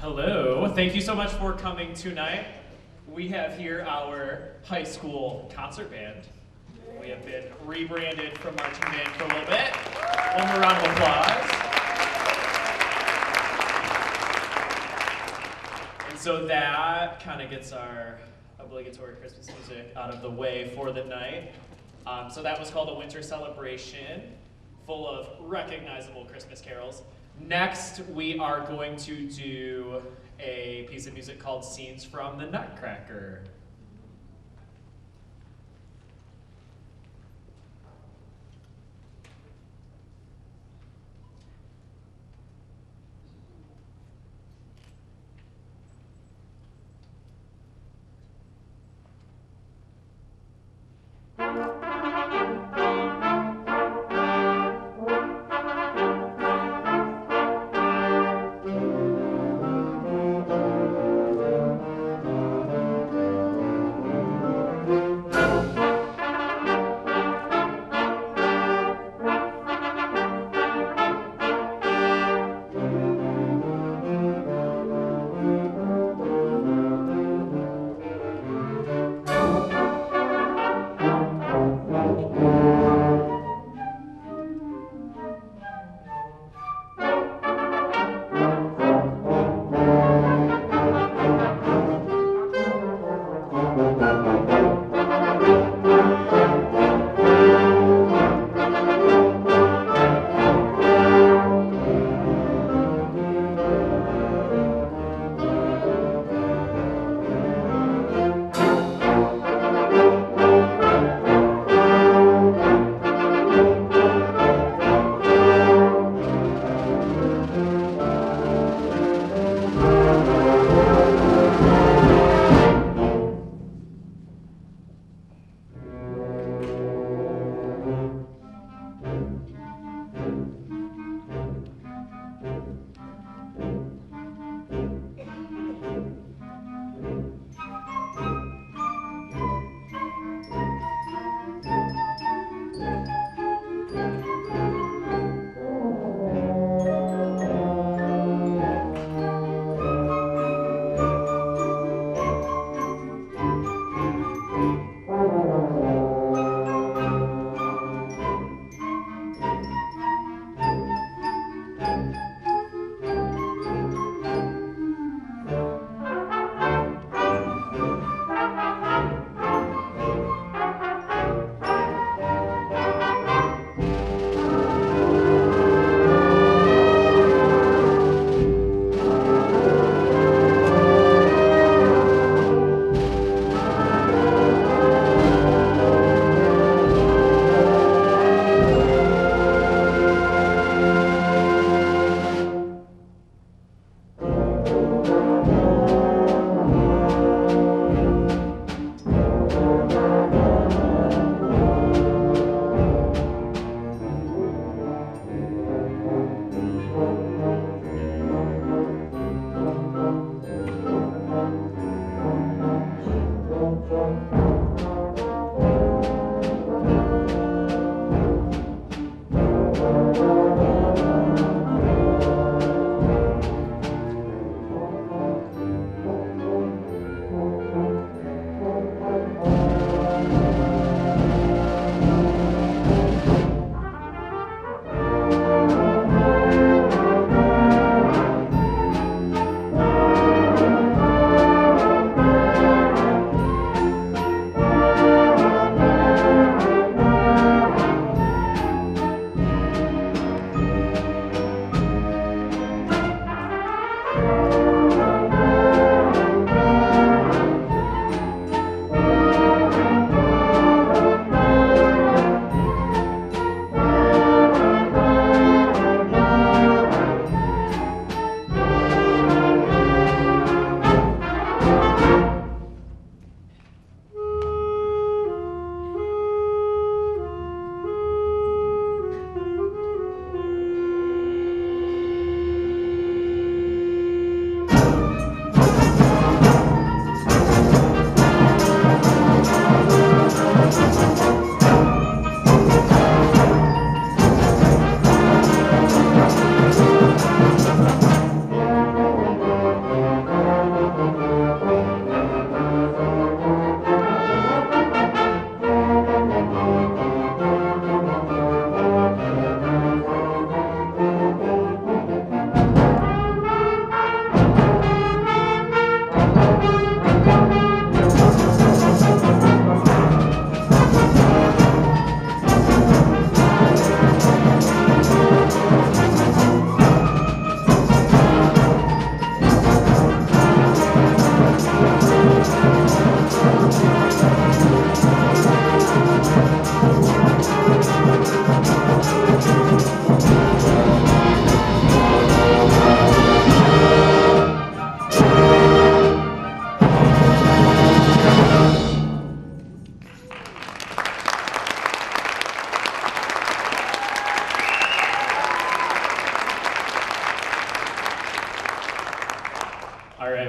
Hello, thank you so much for coming tonight. We have here our high school concert band. We have been rebranded from marching band for a little bit. One more round of applause. And so that kind of gets our obligatory Christmas music out of the way for the night. So that was called A Winter Celebration, full of recognizable Christmas carols. Next, we are going to do a piece of music called Scenes from the Nutcracker.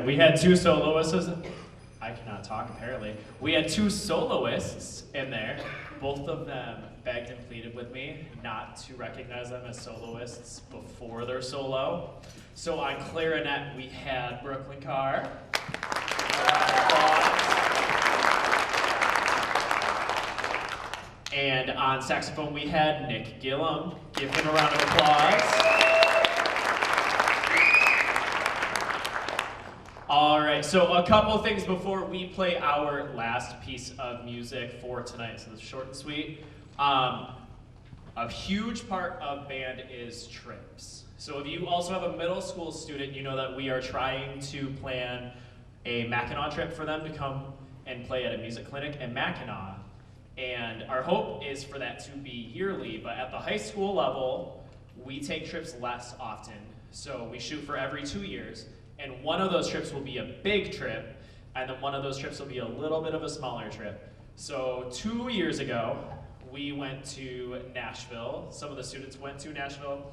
right, we had two soloists. I cannot talk, apparently. We had two soloists in there. Both of them begged and pleaded with me not to recognize them as soloists before their solo. So on clarinet, we had Brooklyn Carr. And on saxophone, we had Nick Gillum. Give him a round of applause. All right, so a couple things before we play our last piece of music for tonight, so it's short and sweet. A huge part of band is trips. So if you also have a middle school student, you know that we are trying to plan a Mackinac trip for them to come and play at a music clinic in Mackinac. And our hope is for that to be yearly, but at the high school level, we take trips less often. So we shoot for every 2 years. And one of those trips will be a big trip, and then one of those trips will be a little bit of a smaller trip. So 2 years ago, we went to Nashville. Some of the students went to Nashville.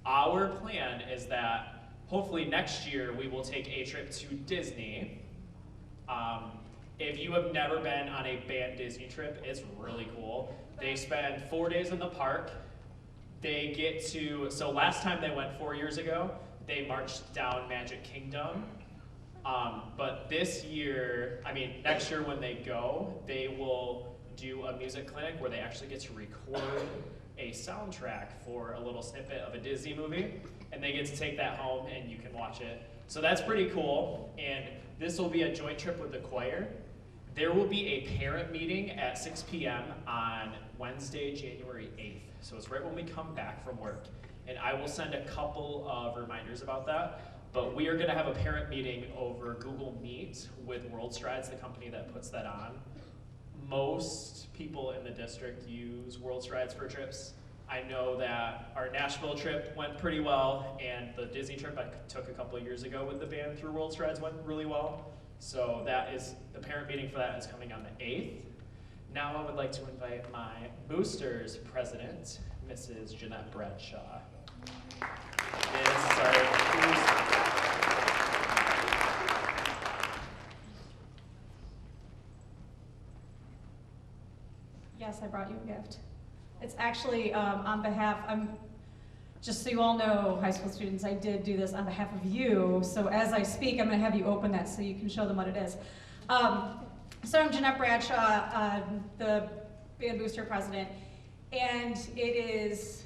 Our plan is that hopefully next year we will take a trip to Disney. If you have never been on a band Disney trip, it's really cool. They spend 4 days in the park. They get to, so last time they went 4 years ago, they marched down Magic Kingdom. But this year, next year when they go, they will do a music clinic where they actually get to record a soundtrack for a little snippet of a Disney movie, and they get to take that home and you can watch it. So that's pretty cool, and this will be a joint trip with the choir. There will be a parent meeting at 6 p.m. on Wednesday, January 8th. So it's right when we come back from work. And I will send a couple of reminders about that. But we are going to have a parent meeting over Google Meet with World Strides, the company that puts that on. Most people in the district use World Strides for trips. I know that our Nashville trip went pretty well, and the Disney trip I took a couple of years ago with the band through World Strides went really well. So that is, the parent meeting for that is coming on the 8th. Now I would like to invite my Boosters president, Mrs. Jeanette Bradshaw. Yes, I brought you a gift. It's actually on behalf, just so you all know, high school students, I did do this on behalf of you. So as I speak, I'm going to have you open that so you can show them what it is. So I'm Jeanette Bradshaw, the Band Booster president, and it is,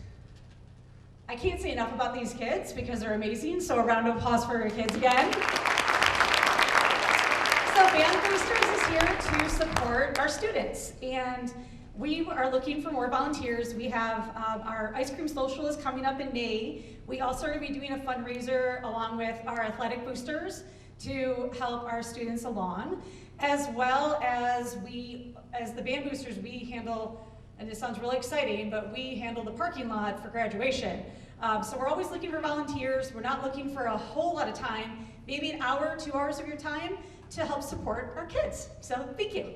I can't say enough about these kids because they're amazing, so a round of applause for your kids again. So Band Boosters is here to support our students, and we are looking for more volunteers. We have our Ice Cream Social is coming up in May. We also are going to be doing a fundraiser along with our athletic boosters to help our students along, as well as as the Band Boosters, we handle, and this sounds really exciting, but we handle the parking lot for graduation. So we're always looking for volunteers. We're not looking for a whole lot of time, maybe an hour, 2 hours of your time to help support our kids. So thank you.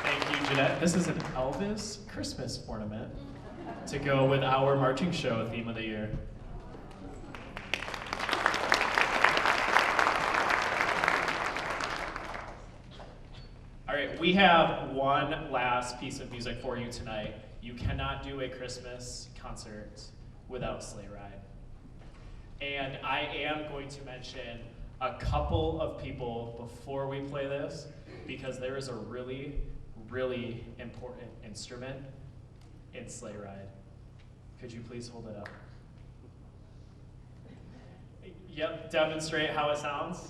Thank you, Jeanette. This is an Elvis Christmas ornament to go with our marching show theme of the year. All right, we have one last piece of music for you tonight. You cannot do a Christmas concert without Sleigh Ride. And I am going to mention a couple of people before we play this, because there is a really, really important instrument in Sleigh Ride. Could you please hold it up? Yep, demonstrate how it sounds.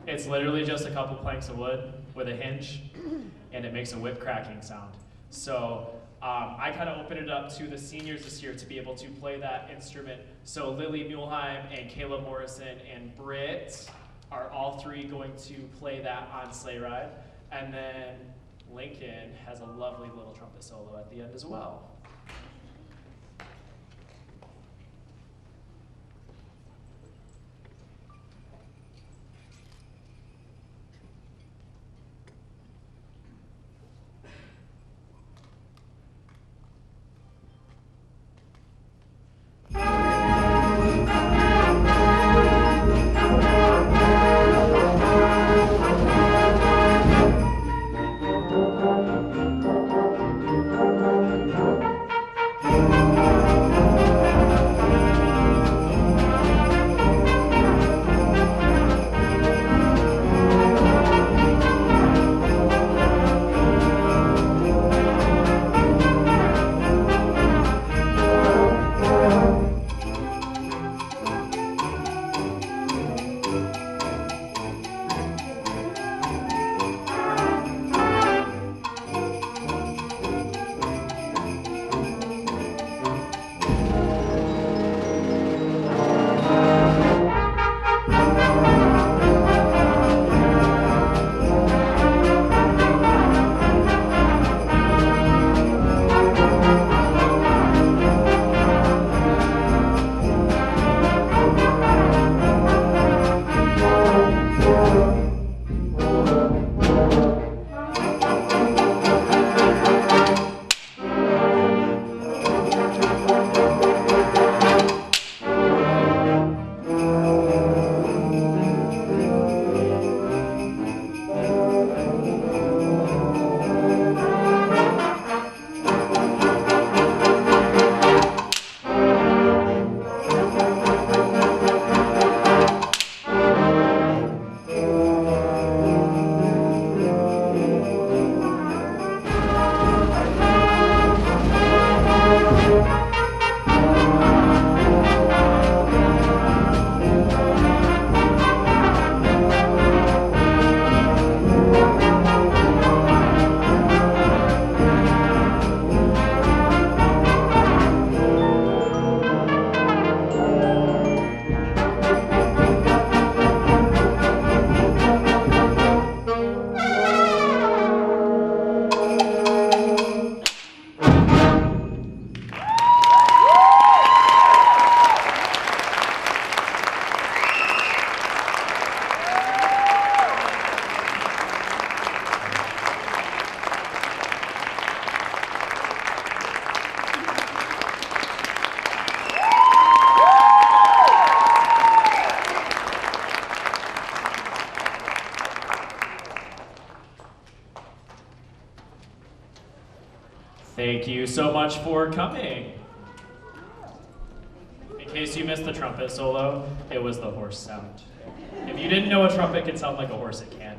It's literally just a couple planks of wood with a hinge, and it makes a whip cracking sound. So I kind of opened it up to the seniors this year to be able to play that instrument. So Lily Muehlheim and Kayla Morrison and Britt are all three going to play that on Sleigh Ride. And then Lincoln has a lovely little trumpet solo at the end as well. Thank you so much for coming. In case you missed the trumpet solo, it was the horse sound. If you didn't know a trumpet can sound like a horse, it can.